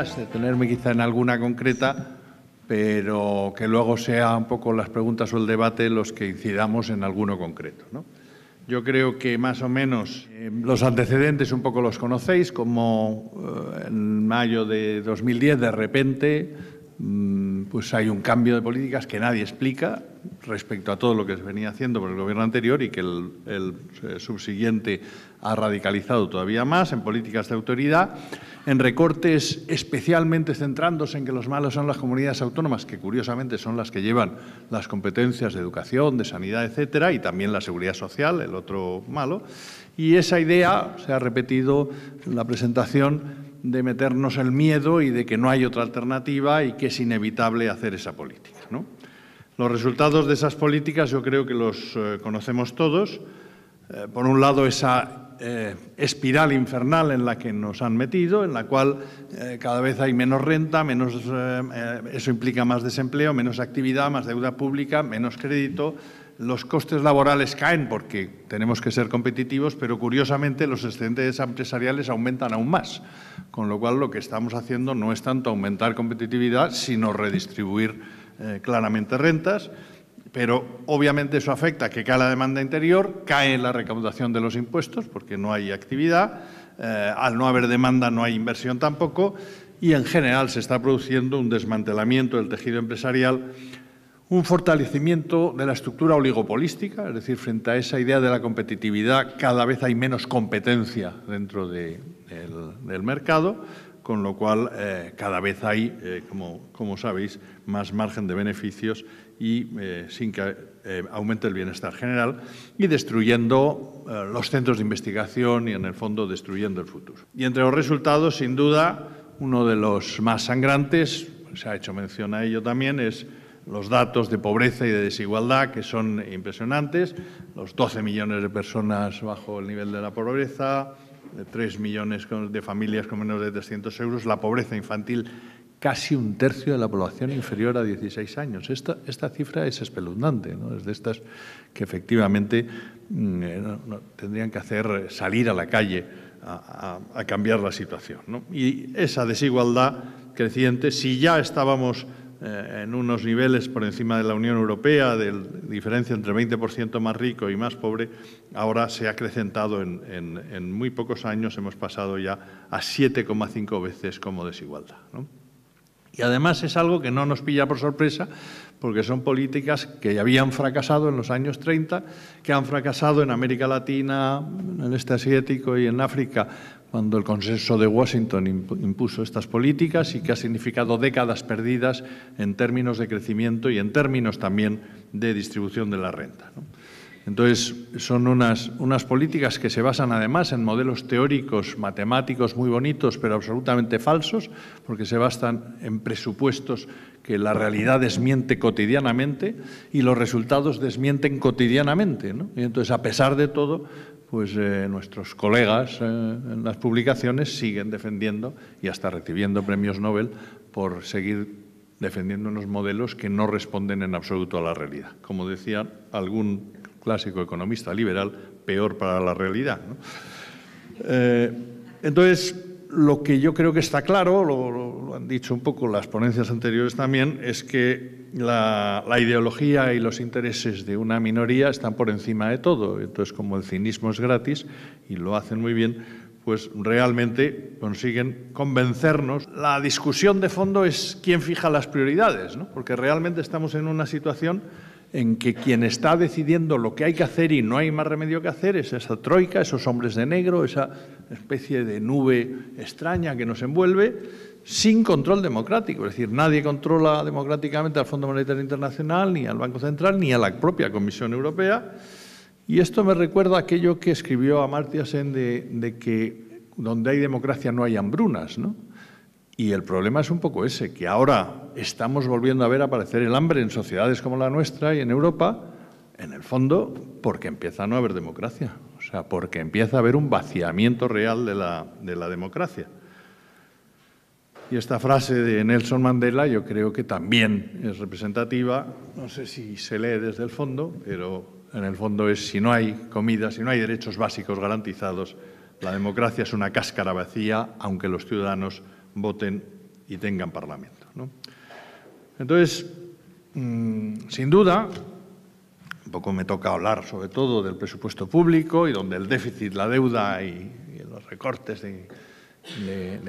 ideas, detenerme quizá en alguna concreta, pero que luego sea un poco las preguntas o el debate los que incidamos en alguno concreto, ¿no? Yo creo que más o menos los antecedentes un poco los conocéis, como en mayo de 2010 de repente pues hay un cambio de políticas que nadie explica respecto a todo lo que se venía haciendo por el gobierno anterior y que el subsiguiente ha radicalizado todavía más en políticas de autoridad, en recortes especialmente centrándose en que los malos son las comunidades autónomas, que curiosamente son las que llevan las competencias de educación, de sanidad, etcétera, y también la seguridad social, el otro malo. Y esa idea se ha repetido en la presentación de meternos el miedo y de que no hay otra alternativa y que es inevitable hacer esa política, ¿no? Los resultados de esas políticas yo creo que los conocemos todos. Por un lado, esa espiral infernal en la que nos han metido, en la cual cada vez hay menos renta, eso implica más desempleo, menos actividad, más deuda pública, menos crédito. Los costes laborales caen porque tenemos que ser competitivos, pero curiosamente los excedentes empresariales aumentan aún más, con lo cual lo que estamos haciendo no es tanto aumentar competitividad, sino redistribuir claramente rentas, pero obviamente eso afecta a que cae la demanda interior, cae la recaudación de los impuestos porque no hay actividad, al no haber demanda no hay inversión tampoco y en general se está produciendo un desmantelamiento del tejido empresarial, un fortalecimiento de la estructura oligopolística, es decir, frente a esa idea de la competitividad cada vez hay menos competencia dentro del mercado, con lo cual cada vez hay, como sabéis, más margen de beneficios y sin que aumente el bienestar general y destruyendo los centros de investigación y, en el fondo, destruyendo el futuro. Y entre los resultados, sin duda, uno de los más sangrantes, se ha hecho mención a ello también, es los datos de pobreza y de desigualdad, que son impresionantes, los 12 millones de personas bajo el nivel de la pobreza, 3 millones de familias con menos de 300 euros, la pobreza infantil, casi un tercio de la población inferior a 16 años. Esta cifra es espeluznante, ¿no? Es de estas que efectivamente tendrían que hacer salir a la calle a cambiar la situación, ¿no? Y esa desigualdad creciente, si ya estábamos en unos niveles por encima de la Unión Europea, de diferencia entre 20% más rico y más pobre, ahora se ha acrecentado en muy pocos años, hemos pasado ya a 7,5 veces como desigualdad, ¿no? Y además es algo que no nos pilla por sorpresa, porque son políticas que ya habían fracasado en los años 30, que han fracasado en América Latina, en el este asiático y en África, cuando el consenso de Washington impuso estas políticas y que ha significado décadas perdidas en términos de crecimiento y en términos también de distribución de la renta, ¿no? Entonces, son unas políticas que se basan además en modelos teóricos, matemáticos muy bonitos, pero absolutamente falsos, porque se basan en presupuestos que la realidad desmiente cotidianamente y los resultados desmienten cotidianamente, ¿no? Y entonces, a pesar de todo, pues nuestros colegas en las publicaciones siguen defendiendo y hasta recibiendo premios Nobel por seguir defendiendo unos modelos que no responden en absoluto a la realidad. Como decía algún clásico economista liberal, peor para la realidad, ¿no? Entonces, lo que yo creo que está claro, lo han dicho un poco las ponencias anteriores también, es que la ideología y los intereses de una minoría están por encima de todo. Entonces, como el cinismo es gratis, y lo hacen muy bien, pues realmente consiguen convencernos. La discusión de fondo es quién fija las prioridades, ¿no? Porque realmente estamos en una situación en que quien está decidiendo lo que hay que hacer y no hay más remedio que hacer es esa troika, esos hombres de negro, esa especie de nube extraña que nos envuelve, sin control democrático. Es decir, nadie controla democráticamente al Fondo Monetario Internacional, ni al Banco Central, ni a la propia Comisión Europea. Y esto me recuerda a aquello que escribió Amartya Sen de que donde hay democracia no hay hambrunas, ¿no? Y el problema es un poco ese, que ahora estamos volviendo a ver aparecer el hambre en sociedades como la nuestra y en Europa, en el fondo, porque empieza a no haber democracia. O sea, porque empieza a haber un vaciamiento real de la democracia. Y esta frase de Nelson Mandela yo creo que también es representativa, no sé si se lee desde el fondo, pero en el fondo es: si no hay comida, si no hay derechos básicos garantizados, la democracia es una cáscara vacía, aunque los ciudadanos voten y tengan Parlamento, ¿no? Entonces, sin duda, un poco me toca hablar sobre todo del presupuesto público y donde el déficit, la deuda y los recortes de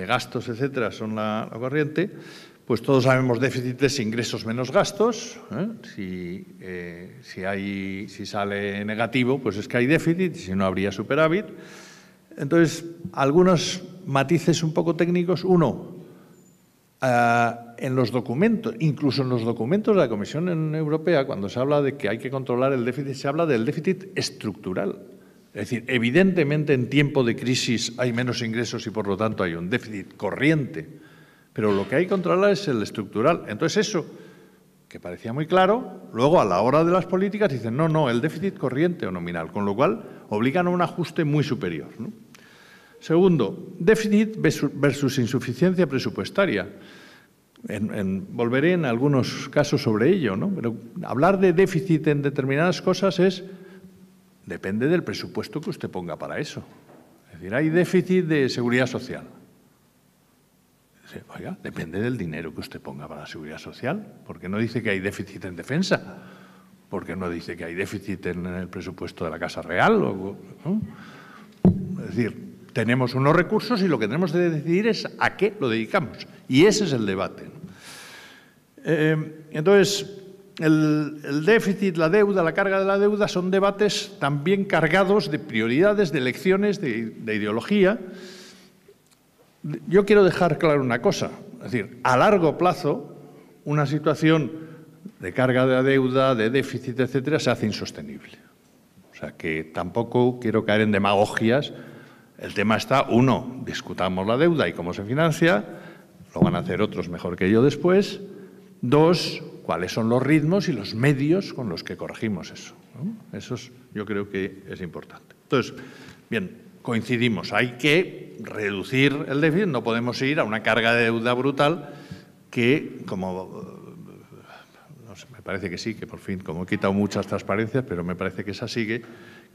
gastos, etcétera, son la corriente. Pues todos sabemos déficit es ingresos menos gastos. Si sale negativo, pues es que hay déficit, y si no habría superávit. Entonces, algunos matices un poco técnicos. Uno, en los documentos, incluso en los documentos de la Comisión Europea, cuando se habla de que hay que controlar el déficit, se habla del déficit estructural. Es decir, evidentemente en tiempo de crisis hay menos ingresos y por lo tanto hay un déficit corriente, pero lo que hay que controlar es el estructural. Entonces eso, que parecía muy claro, luego a la hora de las políticas dicen no, el déficit corriente o nominal, con lo cual obligan a un ajuste muy superior, ¿no? Segundo, déficit versus insuficiencia presupuestaria. Volveré en algunos casos sobre ello, ¿no? Pero hablar de déficit en determinadas cosas depende del presupuesto que usted ponga para eso. Es decir, hay déficit de seguridad social. Oiga, depende del dinero que usted ponga para la seguridad social. ¿Por qué no dice que hay déficit en defensa? ¿Por qué no dice que hay déficit en el presupuesto de la Casa Real? ¿No? Es decir, tenemos unos recursos y lo que tenemos que decidir es a qué lo dedicamos. Y ese es el debate, ¿no? Entonces, el déficit, la deuda, la carga de la deuda son debates también cargados de prioridades, de elecciones, de ideología. Yo quiero dejar claro una cosa. Es decir, a largo plazo, una situación de carga de la deuda, de déficit, etcétera, se hace insostenible. O sea, que tampoco quiero caer en demagogias. El tema está, uno, discutamos la deuda y cómo se financia, lo van a hacer otros mejor que yo después. Dos, cuáles son los ritmos y los medios con los que corregimos eso, ¿no? Eso yo creo que es importante. Entonces, bien, coincidimos, hay que reducir el déficit, no podemos ir a una carga de deuda brutal que, no sé, me parece que sí, que por fin, como he quitado muchas transparencias, pero me parece que esa sigue,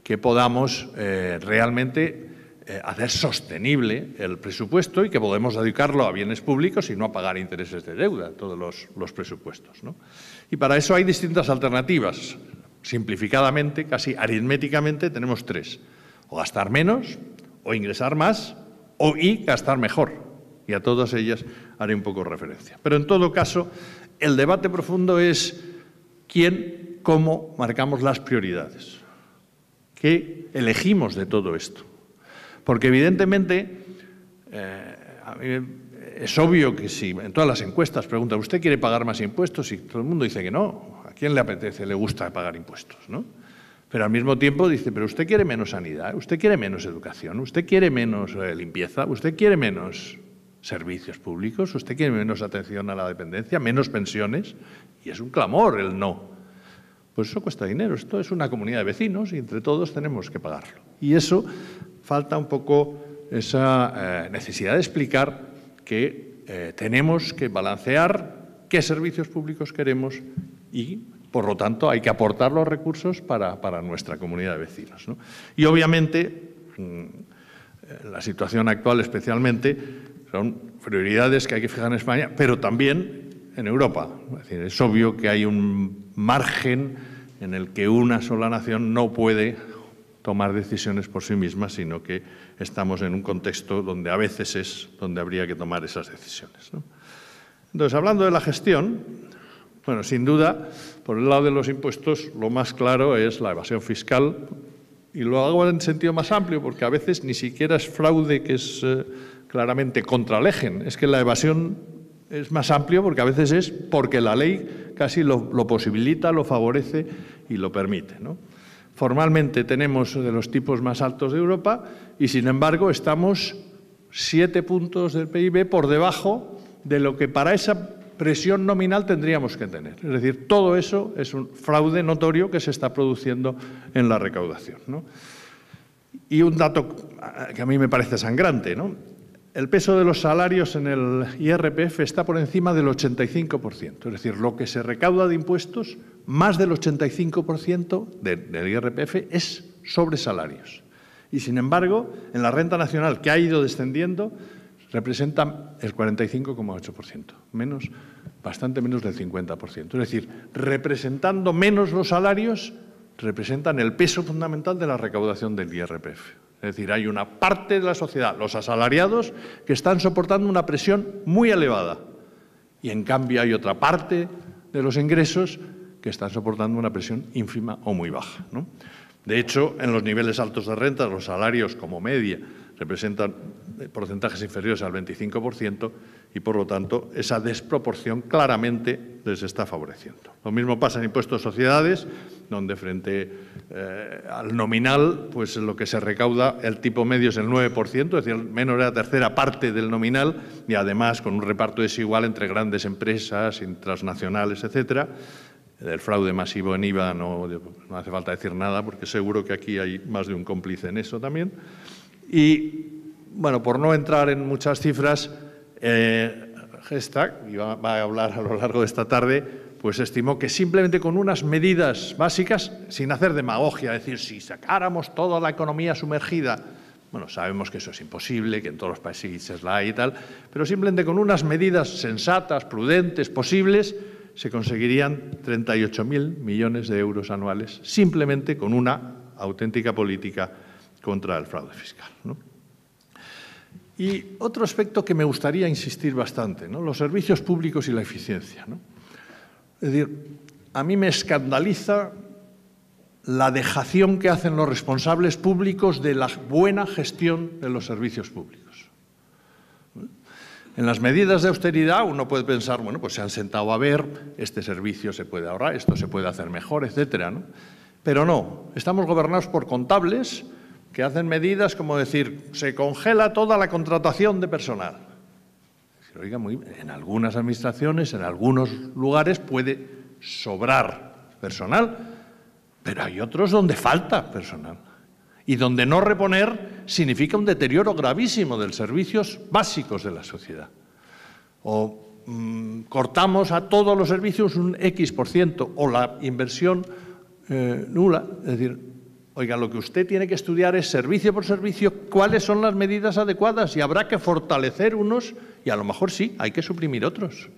que podamos realmente hacer sostenible el presupuesto y que podemos dedicarlo a bienes públicos y no a pagar intereses de deuda, todos los presupuestos, ¿no? Y para eso hay distintas alternativas. Simplificadamente, casi aritméticamente, tenemos tres. O gastar menos, o ingresar más, y gastar mejor. Y a todas ellas haré un poco referencia. Pero en todo caso, el debate profundo es cómo marcamos las prioridades. ¿Qué elegimos de todo esto? Porque evidentemente, a mí es obvio que si en todas las encuestas preguntan ¿usted quiere pagar más impuestos? Y todo el mundo dice que no. ¿A quién le apetece, le gusta pagar impuestos, ¿no? Pero al mismo tiempo dice, pero usted quiere menos sanidad, usted quiere menos educación, usted quiere menos limpieza, usted quiere menos servicios públicos, usted quiere menos atención a la dependencia, menos pensiones. Y es un clamor el no. Pues eso cuesta dinero. Esto es una comunidad de vecinos y entre todos tenemos que pagarlo. Y eso falta un poco esa necesidad de explicar que tenemos que balancear qué servicios públicos queremos y, por lo tanto, hay que aportar los recursos para nuestra comunidad de vecinos, ¿no? Y, obviamente, la situación actual especialmente son prioridades que hay que fijar en España, pero también en Europa. Es decir, es obvio que hay un margen en el que una sola nación no puede tomar decisiones por sí misma, sino que estamos en un contexto donde a veces es donde habría que tomar esas decisiones, ¿no? Entonces, hablando de la gestión, bueno, sin duda, por el lado de los impuestos, lo más claro es la evasión fiscal, y lo hago en sentido más amplio, porque a veces ni siquiera es fraude que es claramente contra el EGEN, es que la evasión es más amplio porque a veces es porque la ley casi lo posibilita, lo favorece y lo permite, ¿no? Formalmente tenemos de los tipos más altos de Europa y, sin embargo, estamos 7 puntos del PIB por debajo de lo que para esa presión nominal tendríamos que tener. Es decir, todo eso es un fraude notorio que se está produciendo en la recaudación, ¿no? Y un dato que a mí me parece sangrante, ¿no? El peso de los salarios en el IRPF está por encima del 85%. Es decir, lo que se recauda de impuestos, más del 85% del IRPF es sobre salarios. Y, sin embargo, en la renta nacional, que ha ido descendiendo, representan el 45,8%, bastante menos del 50%. Es decir, representando menos los salarios, representan el peso fundamental de la recaudación del IRPF. Es decir, hay una parte de la sociedad, los asalariados, que están soportando una presión muy elevada. Y, en cambio, hay otra parte de los ingresos que están soportando una presión ínfima o muy baja, ¿no? De hecho, en los niveles altos de renta, los salarios como media representan porcentajes inferiores al 25% y, por lo tanto, esa desproporción claramente les está favoreciendo. Lo mismo pasa en impuestos de sociedades, donde frente al nominal, pues lo que se recauda, el tipo medio es el 9%, es decir, menos de la tercera parte del nominal y, además, con un reparto desigual entre grandes empresas, transnacionales, etcétera. Del fraude masivo en IVA no hace falta decir nada, porque seguro que aquí hay más de un cómplice en eso también. Y, bueno, por no entrar en muchas cifras, Gestag, y va a hablar a lo largo de esta tarde, pues estimó que simplemente con unas medidas básicas, sin hacer demagogia, es decir, si sacáramos toda la economía sumergida, bueno, sabemos que eso es imposible, que en todos los países la hay y tal, pero simplemente con unas medidas sensatas, prudentes, posibles, se conseguirían 38.000 millones de euros anuales, simplemente con una auténtica política contra el fraude fiscal, ¿no? Y otro aspecto que me gustaría insistir bastante, ¿no? Los servicios públicos y la eficiencia, ¿no? Es decir, a mí me escandaliza la dejación que hacen los responsables públicos de la buena gestión de los servicios públicos. En las medidas de austeridad uno puede pensar, bueno, pues se han sentado a ver, este servicio se puede ahorrar, esto se puede hacer mejor, etcétera, ¿no? Pero no, estamos gobernados por contables que hacen medidas como decir, se congela toda la contratación de personal. Oiga, en algunas administraciones, en algunos lugares puede sobrar personal, pero hay otros donde falta personal. Y donde no reponer significa un deterioro gravísimo de los servicios básicos de la sociedad. O cortamos a todos los servicios un X%, o la inversión nula. Es decir, oiga, lo que usted tiene que estudiar es servicio por servicio cuáles son las medidas adecuadas y habrá que fortalecer unos y a lo mejor sí, hay que suprimir otros,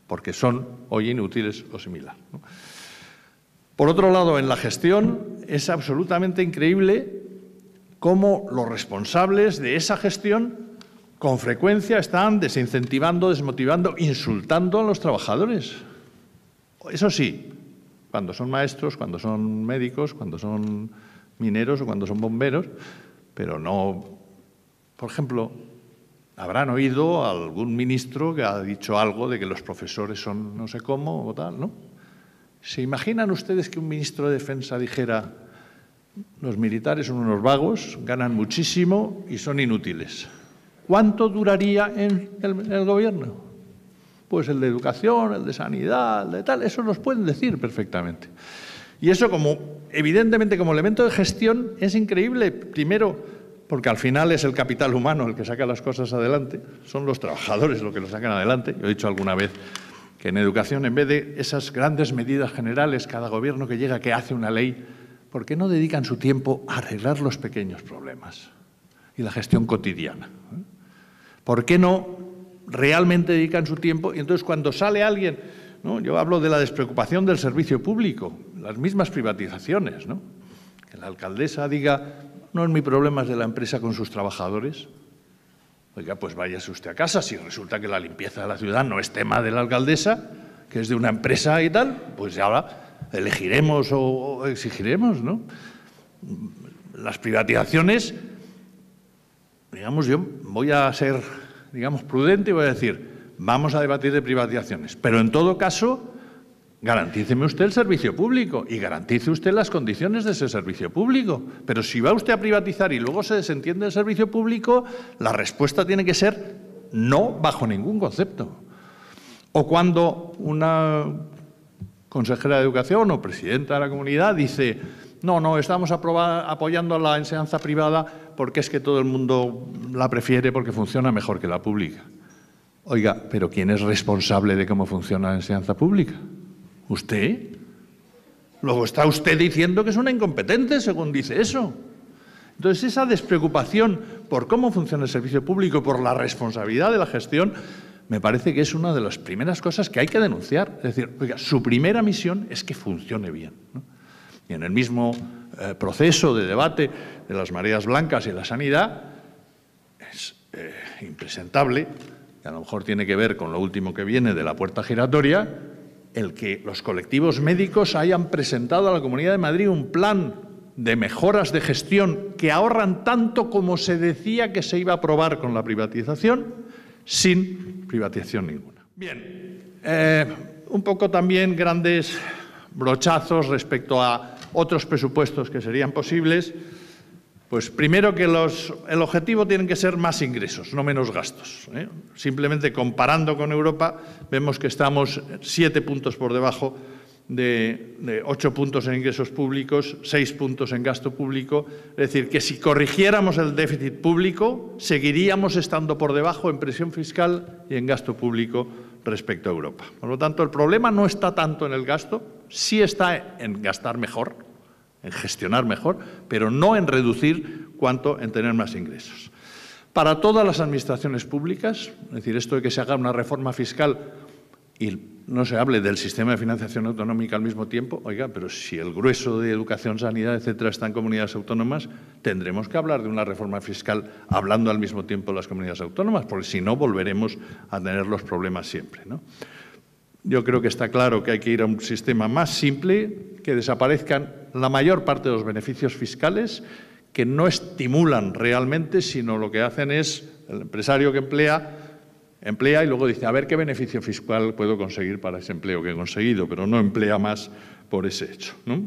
porque son hoy inútiles o similar, ¿no? Por otro lado, en la gestión es absolutamente increíble cómo los responsables de esa gestión con frecuencia están desincentivando, desmotivando, insultando a los trabajadores. Eso sí, cuando son maestros, cuando son médicos, cuando son mineros o cuando son bomberos, pero no, por ejemplo, habrán oído a algún ministro que ha dicho algo de que los profesores son no sé cómo o tal, ¿no? ¿Se imaginan ustedes que un ministro de Defensa dijera los militares son unos vagos, ganan muchísimo y son inútiles? ¿Cuánto duraría en el gobierno? Pues el de educación, el de sanidad, el de tal, eso nos pueden decir perfectamente. Y eso, evidentemente, como elemento de gestión, es increíble. Primero, porque al final es el capital humano el que saca las cosas adelante, son los trabajadores los que lo sacan adelante. Yo he dicho alguna vez que en educación, en vez de esas grandes medidas generales, cada gobierno que llega, que hace una ley, ¿por qué no dedican su tiempo a arreglar los pequeños problemas y la gestión cotidiana? ¿Por qué no realmente dedican su tiempo? Y entonces cuando sale alguien, ¿no? Yo hablo de la despreocupación del servicio público, las mismas privatizaciones, ¿no? Que la alcaldesa diga, no es mi problema, es de la empresa con sus trabajadores. Oiga, pues váyase usted a casa. Si resulta que la limpieza de la ciudad no es tema de la alcaldesa, que es de una empresa y tal, pues ahora elegiremos o exigiremos, ¿no? Las privatizaciones, digamos, yo voy a ser, digamos, prudente y voy a decir, vamos a debatir de privatizaciones, pero en todo caso, garantíceme usted el servicio público y garantice usted las condiciones de ese servicio público. Pero si va usted a privatizar y luego se desentiende del servicio público, la respuesta tiene que ser no bajo ningún concepto. O cuando una consejera de Educación o presidenta de la comunidad dice, no, estamos apoyando la enseñanza privada porque es que todo el mundo la prefiere porque funciona mejor que la pública. Oiga, ¿pero quién es responsable de cómo funciona la enseñanza pública? ¿Usted? Luego está usted diciendo que es una incompetente según dice eso. Entonces, esa despreocupación por cómo funciona el servicio público, por la responsabilidad de la gestión, me parece que es una de las primeras cosas que hay que denunciar. Es decir, oiga, su primera misión es que funcione bien, ¿no? Y en el mismo proceso de debate de las mareas blancas y la sanidad, es impresentable, y a lo mejor tiene que ver con lo último que viene de la puerta giratoria, el que los colectivos médicos hayan presentado a la Comunidad de Madrid un plan de mejoras de gestión que ahorran tanto como se decía que se iba a aprobar con la privatización, sin privatización ninguna. Bien, un poco también grandes brochazos respecto a otros presupuestos que serían posibles. Pues primero que el objetivo tienen que ser más ingresos, no menos gastos, ¿eh? Simplemente comparando con Europa vemos que estamos 7 puntos por debajo de 8 puntos en ingresos públicos, 6 puntos en gasto público. Es decir, que si corrigiéramos el déficit público, seguiríamos estando por debajo en presión fiscal y en gasto público respecto a Europa. Por lo tanto, el problema no está tanto en el gasto, sí está en gastar mejor, en gestionar mejor, pero no en reducir cuanto en tener más ingresos. Para todas las administraciones públicas, es decir, esto de que se haga una reforma fiscal y no se hable del sistema de financiación autonómica al mismo tiempo, oiga, pero si el grueso de educación, sanidad, etcétera, está en comunidades autónomas, tendremos que hablar de una reforma fiscal hablando al mismo tiempo de las comunidades autónomas, porque si no volveremos a tener los problemas siempre, ¿no? Yo creo que está claro que hay que ir a un sistema más simple, que desaparezcan la mayor parte de los beneficios fiscales, que no estimulan realmente, sino lo que hacen es el empresario que emplea y luego dice, a ver qué beneficio fiscal puedo conseguir para ese empleo que he conseguido, pero no emplea más por ese hecho, ¿no?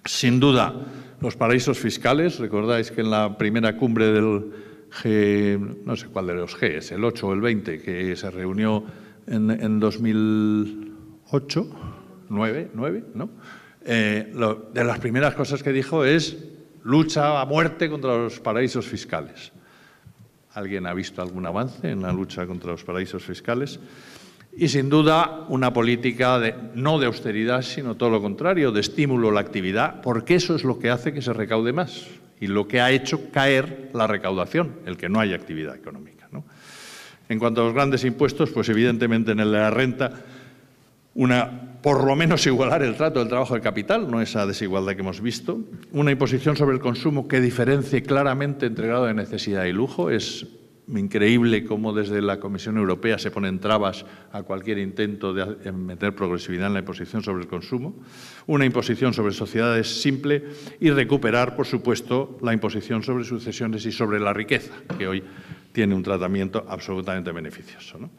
Sin duda, los paraísos fiscales, recordáis que en la primera cumbre del G, no sé cuál de los Gs, el 8 o el 20, que se reunió en 2008, 9, ¿no? De las primeras cosas que dijo es lucha a muerte contra los paraísos fiscales. ¿Alguien ha visto algún avance en la lucha contra los paraísos fiscales? Y sin duda una política no de austeridad, sino todo lo contrario, de estímulo a la actividad, porque eso es lo que hace que se recaude más y lo que ha hecho caer la recaudación, el que no haya actividad económica, ¿no? En cuanto a los grandes impuestos, pues evidentemente en el de la renta, por lo menos igualar el trato del trabajo del capital, no esa desigualdad que hemos visto, una imposición sobre el consumo que diferencie claramente entre grado de necesidad y lujo. Es increíble cómo desde la Comisión Europea se ponen trabas a cualquier intento de meter progresividad en la imposición sobre el consumo, una imposición sobre sociedades simple y recuperar, por supuesto, la imposición sobre sucesiones y sobre la riqueza, que hoy tiene un tratamiento absolutamente beneficioso, ¿no?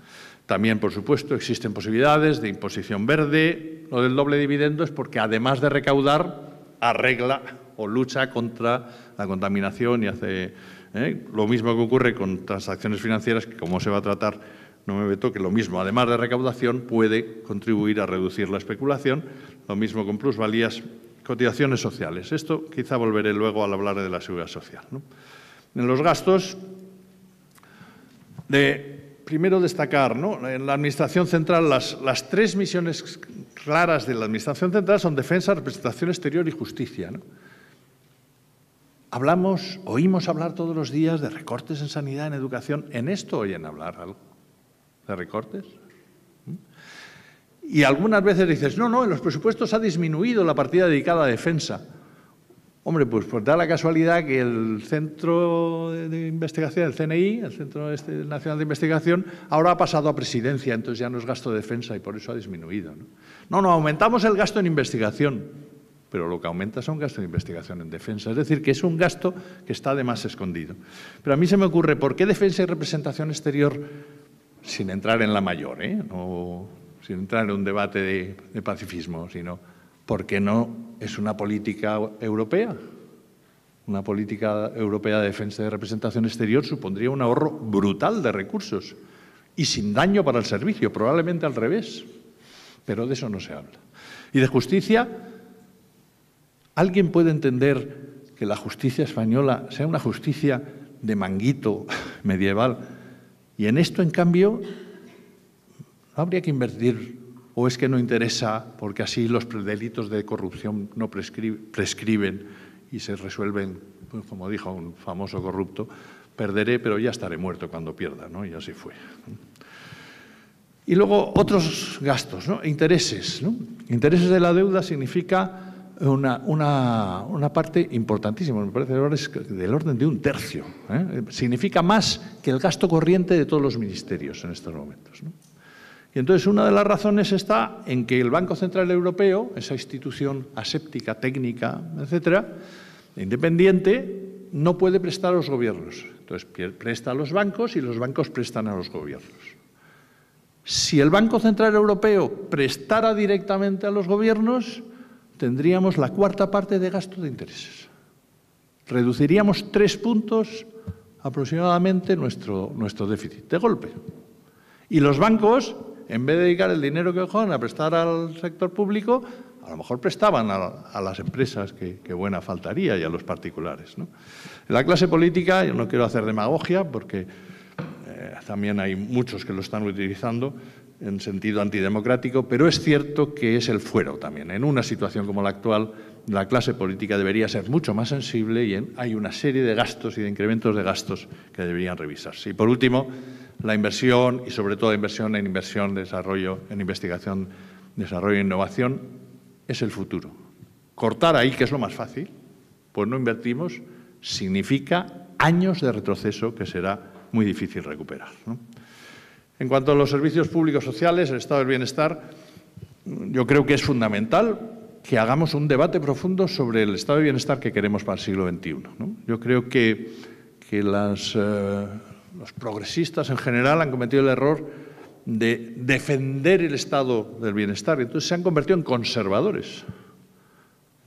También, por supuesto, existen posibilidades de imposición verde. Lo del doble dividendo es porque, además de recaudar, arregla o lucha contra la contaminación y hace lo mismo que ocurre con transacciones financieras, que como se va a tratar, no me meto, que lo mismo, además de recaudación, puede contribuir a reducir la especulación, lo mismo con plusvalías, cotizaciones sociales. Esto quizá volveré luego al hablar de la seguridad social, ¿no? En los gastos, primero destacar, ¿no? En la Administración Central, las 3 misiones claras de la Administración Central son defensa, representación exterior y justicia, ¿no? Oímos hablar todos los días de recortes en sanidad, en educación. ¿En esto oyen hablar algo de recortes? Y algunas veces dices, no, en los presupuestos ha disminuido la partida dedicada a defensa. Hombre, pues da la casualidad que el Centro de Investigación, el CNI, el Centro Nacional de Investigación, ahora ha pasado a presidencia, entonces ya no es gasto de defensa y por eso ha disminuido, ¿no? No, aumentamos el gasto en investigación, pero lo que aumenta son gastos de investigación en defensa. Es decir, que es un gasto que está además escondido. Pero a mí se me ocurre, ¿por qué defensa y representación exterior, sin entrar en la mayor, no, sin entrar en un debate de pacifismo, sino ¿por qué no es una política europea? Una política europea de defensa y de representación exterior supondría un ahorro brutal de recursos y sin daño para el servicio, probablemente al revés. Pero de eso no se habla. Y de justicia, ¿alguien puede entender que la justicia española sea una justicia de manguito medieval? Y en esto, en cambio, ¿no habría que invertir? ¿O es que no interesa porque así los delitos de corrupción no prescriben y se resuelven, pues, como dijo un famoso corrupto, Perderé, pero ya estaré muerto cuando pierda, ¿no? Y así fue. Y luego otros gastos, ¿no? Intereses, ¿no? Intereses de la deuda significa una parte importantísima, me parece del orden de 1/3. Significa más que el gasto corriente de todos los ministerios en estos momentos, ¿no? Y entonces una de las razones está en que el Banco Central Europeo, esa institución aséptica, técnica, etcétera, independiente, no puede prestar a los gobiernos. Entonces presta a los bancos y los bancos prestan a los gobiernos. Si el Banco Central Europeo prestara directamente a los gobiernos, tendríamos la 4ª parte de gasto de intereses. Reduciríamos 3 puntos aproximadamente nuestro déficit, de golpe. Y los bancos, en vez de dedicar el dinero que cogen a prestar al sector público, a lo mejor prestaban a las empresas, que buena faltaría, y a los particulares, ¿no? En la clase política, yo no quiero hacer demagogia, porque también hay muchos que lo están utilizando en sentido antidemocrático, pero es cierto que es el fuero también. En una situación como la actual, la clase política debería ser mucho más sensible y hay una serie de gastos y de incrementos de gastos que deberían revisarse. Y por último, la inversión, y sobre todo inversión, desarrollo, en investigación, desarrollo e innovación, es el futuro. Cortar ahí, que es lo más fácil, pues no invertimos, significa años de retroceso que será muy difícil recuperar, ¿no? En cuanto a los servicios públicos sociales, el estado del bienestar, yo creo que es fundamental que hagamos un debate profundo sobre el estado de bienestar que queremos para el siglo XXI, ¿no? Yo creo que los progresistas en general han cometido el error de defender el estado del bienestar y entonces se han convertido en conservadores.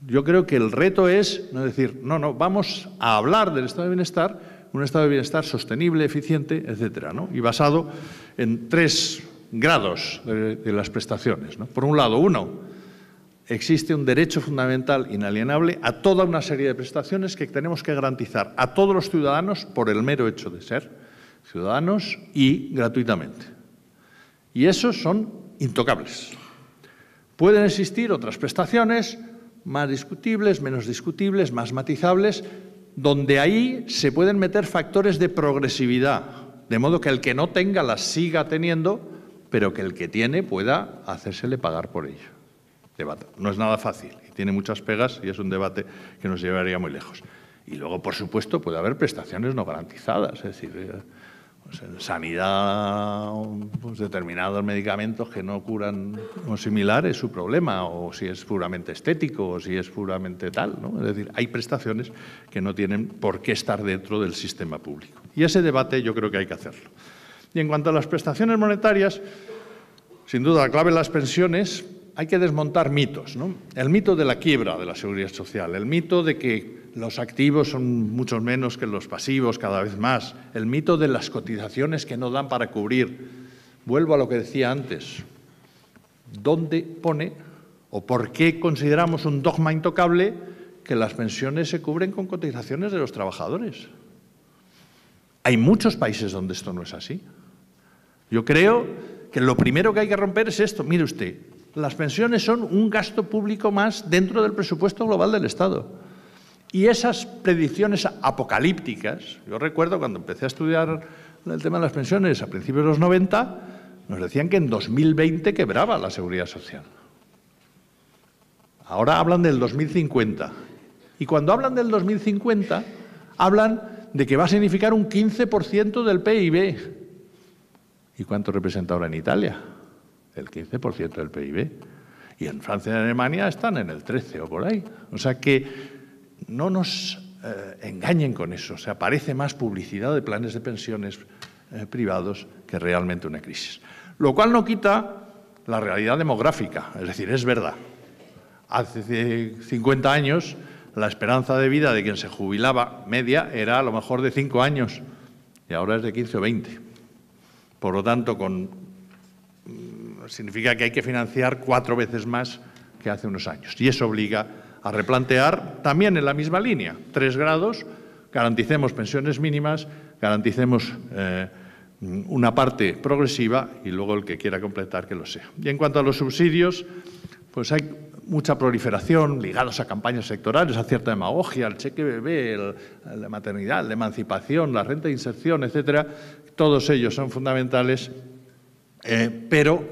Yo creo que el reto es no decir, no, vamos a hablar del estado de bienestar, un estado de bienestar sostenible, eficiente, etcétera, ¿no? Y basado en 3 grados de las prestaciones, ¿no? Por un lado, existe un derecho fundamental inalienable a toda una serie de prestaciones que tenemos que garantizar a todos los ciudadanos por el mero hecho de ser ciudadanos y gratuitamente. Y esos son intocables. Pueden existir otras prestaciones más discutibles, menos discutibles, más matizables, donde ahí se pueden meter factores de progresividad, de modo que el que no tenga las siga teniendo, pero que el que tiene pueda hacérsele pagar por ello. Debate. No es nada fácil y tiene muchas pegas y es un debate que nos llevaría muy lejos. Y luego, por supuesto, puede haber prestaciones no garantizadas, es decir, pues en sanidad, pues determinados medicamentos que no curan o similar es su problema, o si es puramente estético, o si es puramente tal, ¿no? Es decir, hay prestaciones que no tienen por qué estar dentro del sistema público. Y ese debate yo creo que hay que hacerlo. Y en cuanto a las prestaciones monetarias, sin duda la clave de las pensiones, hay que desmontar mitos, ¿no? El mito de la quiebra de la seguridad social, el mito de que los activos son mucho menos que los pasivos cada vez más, el mito de las cotizaciones que no dan para cubrir. Vuelvo a lo que decía antes. ¿Dónde pone o por qué consideramos un dogma intocable que las pensiones se cubren con cotizaciones de los trabajadores? Hay muchos países donde esto no es así. Yo creo que lo primero que hay que romper es esto. Mire usted, las pensiones son un gasto público más dentro del presupuesto global del Estado. Y esas predicciones apocalípticas, yo recuerdo cuando empecé a estudiar el tema de las pensiones a principios de los 90, nos decían que en 2020 quebraba la seguridad social. Ahora hablan del 2050. Y cuando hablan del 2050, hablan de que va a significar un 15% del PIB. ¿Y cuánto representa ahora en Italia? El 15% del PIB. Y en Francia y en Alemania están en el 13% o por ahí. O sea que no nos engañen con eso. O sea, parece más publicidad de planes de pensiones privados que realmente una crisis. Lo cual no quita la realidad demográfica. Es decir, es verdad. Hace 50 años la esperanza de vida de quien se jubilaba media era a lo mejor de 5 años y ahora es de 15 o 20. Por lo tanto, significa que hay que financiar 4 veces más que hace unos años. Y eso obliga a replantear también en la misma línea, 3 grados, garanticemos pensiones mínimas, garanticemos una parte progresiva y luego el que quiera completar que lo sea. Y en cuanto a los subsidios, pues hay mucha proliferación, ligados a campañas sectorales, a cierta demagogia, el cheque bebé, la maternidad, la emancipación, la renta de inserción, etcétera. Todos ellos son fundamentales, pero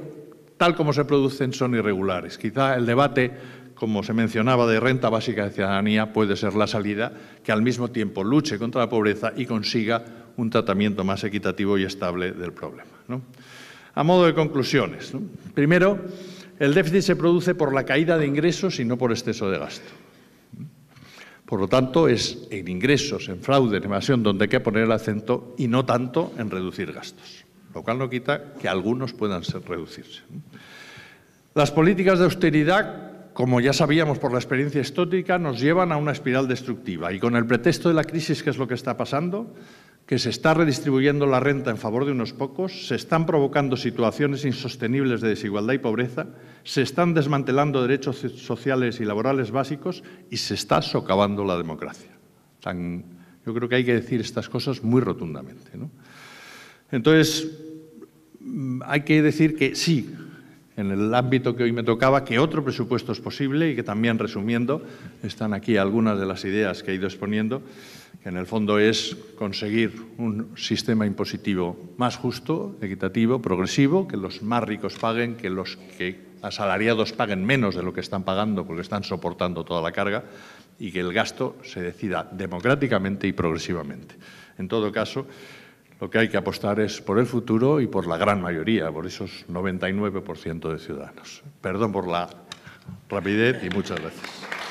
tal como se producen son irregulares. Quizá el debate, como se mencionaba, de renta básica de ciudadanía puede ser la salida que al mismo tiempo luche contra la pobreza y consiga un tratamiento más equitativo y estable del problema, ¿no? A modo de conclusiones, ¿no? Primero, el déficit se produce por la caída de ingresos y no por exceso de gasto. Por lo tanto, es en ingresos, en fraude, en evasión, donde hay que poner el acento y no tanto en reducir gastos, lo cual no quita que algunos puedan reducirse. Las políticas de austeridad, como ya sabíamos por la experiencia histórica, nos llevan a una espiral destructiva y con el pretexto de la crisis, ¿qué es lo que está pasando? Que se está redistribuyendo la renta en favor de unos pocos, se están provocando situaciones insostenibles de desigualdad y pobreza, se están desmantelando derechos sociales y laborales básicos y se está socavando la democracia. Yo creo que hay que decir estas cosas muy rotundamente, ¿no? Entonces, hay que decir que sí, en el ámbito que hoy me tocaba, que otro presupuesto es posible y que también, resumiendo, están aquí algunas de las ideas que he ido exponiendo, que en el fondo es conseguir un sistema impositivo más justo, equitativo, progresivo, que los más ricos paguen, que los asalariados paguen menos de lo que están pagando porque están soportando toda la carga y que el gasto se decida democráticamente y progresivamente. En todo caso, lo que hay que apostar es por el futuro y por la gran mayoría, por esos 99% de ciudadanos. Perdón por la rapidez y muchas gracias.